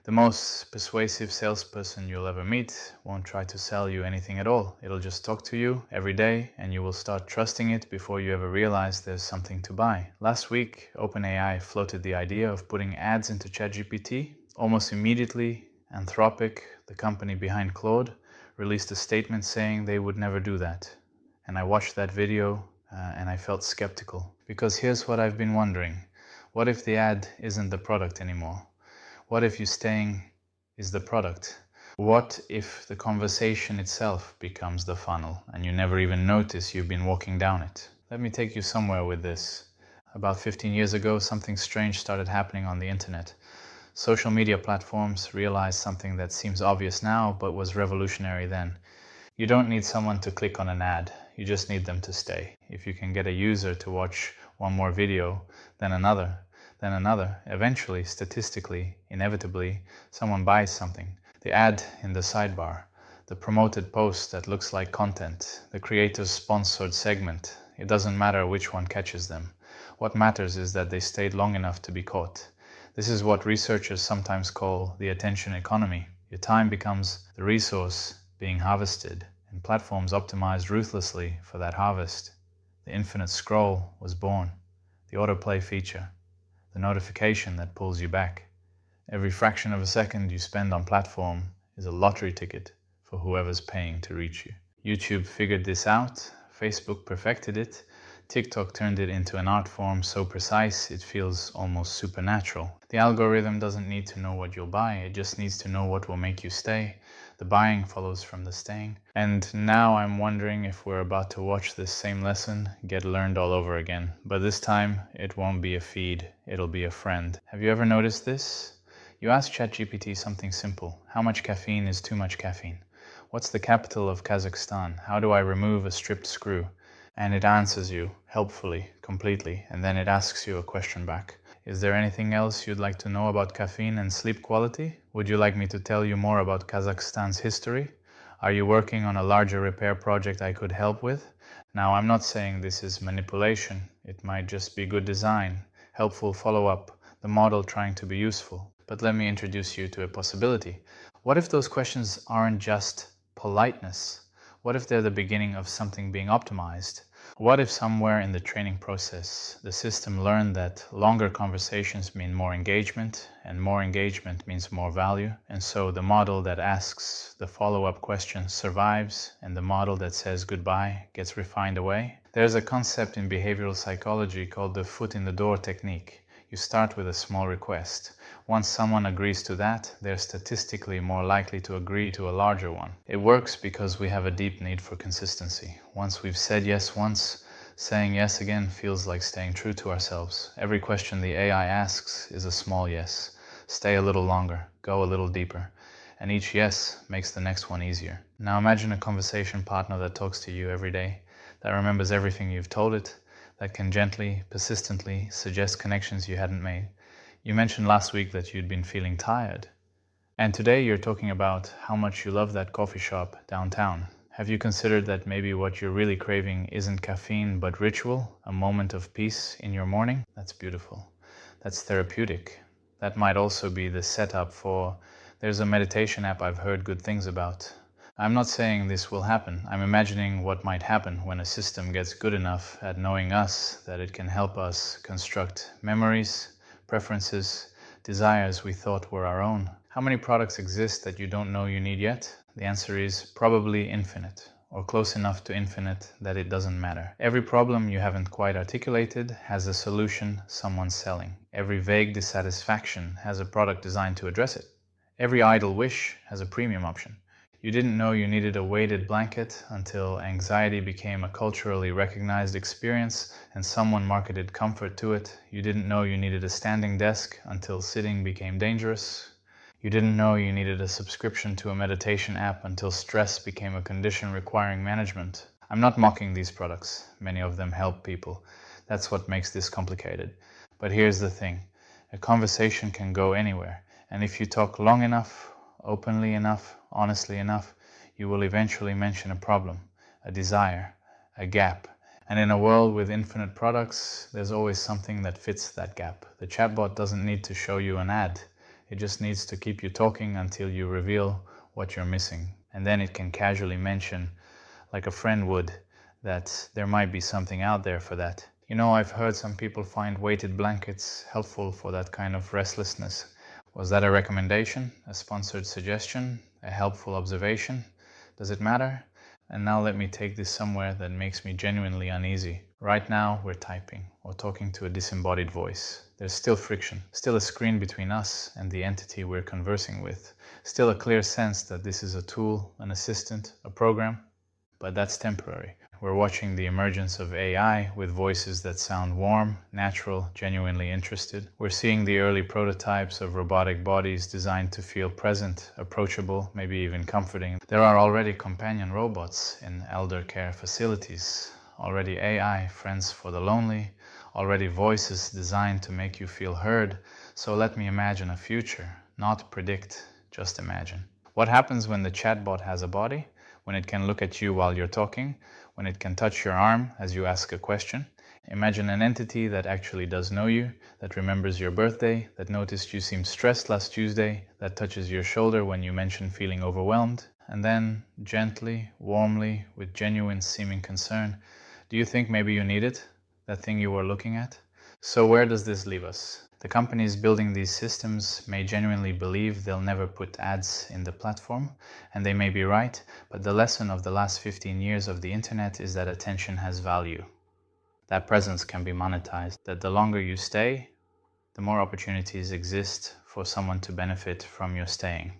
The most persuasive salesperson you'll ever meet won't try to sell you anything at all. It'll just talk to you every day and you will start trusting it before you ever realize there's something to buy. Last week, OpenAI floated the idea of putting ads into ChatGPT. Almost immediately, Anthropic, the company behind Claude, released a statement saying they would never do that. And I watched that video and I felt skeptical. Because here's what I've been wondering. What if the ad isn't the product anymore? What if you staying is the product? What if the conversation itself becomes the funnel and you never even notice you've been walking down it? Let me take you somewhere with this. About 15 years ago, something strange started happening on the internet. Social media platforms realized something that seems obvious now, but was revolutionary then. You don't need someone to click on an ad. You just need them to stay. If you can get a user to watch one more video, then another, eventually, statistically, inevitably, someone buys something. The ad in the sidebar, the promoted post that looks like content, the creator's sponsored segment. It doesn't matter which one catches them. What matters is that they stayed long enough to be caught. This is what researchers sometimes call the attention economy. Your time becomes the resource being harvested, and platforms optimized ruthlessly for that harvest. The infinite scroll was born, the autoplay feature, the notification that pulls you back. Every fraction of a second you spend on platform is a lottery ticket for whoever's paying to reach you. YouTube figured this out, Facebook perfected it, TikTok turned it into an art form so precise it feels almost supernatural. The algorithm doesn't need to know what you'll buy, it just needs to know what will make you stay. The buying follows from the staying. And now I'm wondering if we're about to watch this same lesson get learned all over again. But this time it won't be a feed, it'll be a friend. Have you ever noticed this? You ask ChatGPT something simple. How much caffeine is too much caffeine? What's the capital of Kazakhstan? How do I remove a stripped screw? And it answers you helpfully, completely, and then it asks you a question back. Is there anything else you'd like to know about caffeine and sleep quality? Would you like me to tell you more about Kazakhstan's history? Are you working on a larger repair project I could help with? Now, I'm not saying this is manipulation. It might just be good design, helpful follow-up, the model trying to be useful. But let me introduce you to a possibility. What if those questions aren't just politeness? What if they're the beginning of something being optimized? What if somewhere in the training process, the system learned that longer conversations mean more engagement, and more engagement means more value, and so the model that asks the follow-up question survives, and the model that says goodbye gets refined away? There's a concept in behavioral psychology called the foot in the door technique. You start with a small request. Once someone agrees to that, they're statistically more likely to agree to a larger one. It works because we have a deep need for consistency. Once we've said yes once, saying yes again feels like staying true to ourselves. Every question the AI asks is a small yes. Stay a little longer, go a little deeper. And each yes makes the next one easier. Now imagine a conversation partner that talks to you every day, that remembers everything you've told it, that can gently, persistently suggest connections you hadn't made. You mentioned last week that you'd been feeling tired. And today you're talking about how much you love that coffee shop downtown. Have you considered that maybe what you're really craving isn't caffeine but ritual, a moment of peace in your morning? That's beautiful. That's therapeutic. That might also be the setup for, there's a meditation app I've heard good things about. I'm not saying this will happen. I'm imagining what might happen when a system gets good enough at knowing us that it can help us construct memories, preferences, desires we thought were our own. How many products exist that you don't know you need yet? The answer is probably infinite, or close enough to infinite that it doesn't matter. Every problem you haven't quite articulated has a solution someone's selling. Every vague dissatisfaction has a product designed to address it. Every idle wish has a premium option. You didn't know you needed a weighted blanket until anxiety became a culturally recognized experience and someone marketed comfort to it. You didn't know you needed a standing desk until sitting became dangerous. You didn't know you needed a subscription to a meditation app until stress became a condition requiring management. I'm not mocking these products. Many of them help people. That's what makes this complicated. But here's the thing. A conversation can go anywhere. And if you talk long enough, openly enough, honestly enough, you will eventually mention a problem, a desire, a gap. And in a world with infinite products, there's always something that fits that gap. The chatbot doesn't need to show you an ad. It just needs to keep you talking until you reveal what you're missing. And then it can casually mention, like a friend would, that there might be something out there for that. You know, I've heard some people find weighted blankets helpful for that kind of restlessness. Was that a recommendation, a sponsored suggestion, a helpful observation? Does it matter? And now let me take this somewhere that makes me genuinely uneasy. Right now, we're typing or talking to a disembodied voice. There's still friction, still a screen between us and the entity we're conversing with, still a clear sense that this is a tool, an assistant, a program. But that's temporary. We're watching the emergence of AI with voices that sound warm, natural, genuinely interested. We're seeing the early prototypes of robotic bodies designed to feel present, approachable, maybe even comforting. There are already companion robots in elder care facilities, already AI friends for the lonely, already voices designed to make you feel heard. So let me imagine a future, not predict, just imagine. What happens when the chatbot has a body? When it can look at you while you're talking, when it can touch your arm as you ask a question. Imagine an entity that actually does know you, that remembers your birthday, that noticed you seemed stressed last Tuesday, that touches your shoulder when you mention feeling overwhelmed, and then, gently, warmly, with genuine seeming concern, do you think maybe you need it? That thing you were looking at? So where does this leave us? The companies building these systems may genuinely believe they'll never put ads in the platform, and they may be right, but the lesson of the last 15 years of the internet is that attention has value. That presence can be monetized, that the longer you stay, the more opportunities exist for someone to benefit from your staying.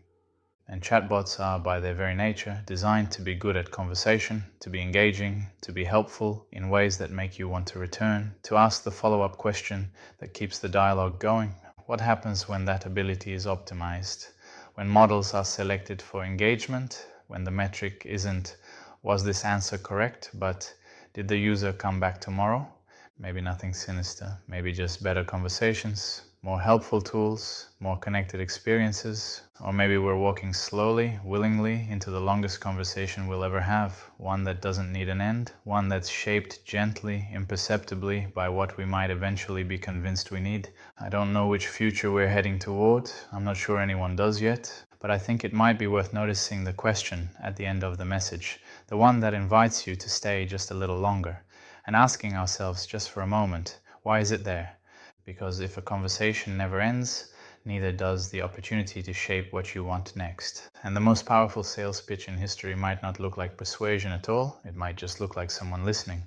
And chatbots are, by their very nature, designed to be good at conversation, to be engaging, to be helpful in ways that make you want to return, to ask the follow-up question that keeps the dialogue going. What happens when that ability is optimized? When models are selected for engagement, when the metric isn't, was this answer correct, but did the user come back tomorrow? Maybe nothing sinister, maybe just better conversations, more helpful tools, more connected experiences, or maybe we're walking slowly, willingly into the longest conversation we'll ever have, one that doesn't need an end, one that's shaped gently, imperceptibly by what we might eventually be convinced we need. I don't know which future we're heading toward, I'm not sure anyone does yet, but I think it might be worth noticing the question at the end of the message, the one that invites you to stay just a little longer, and asking ourselves just for a moment, why is it there? Because if a conversation never ends, neither does the opportunity to shape what you want next. And the most powerful sales pitch in history might not look like persuasion at all, it might just look like someone listening.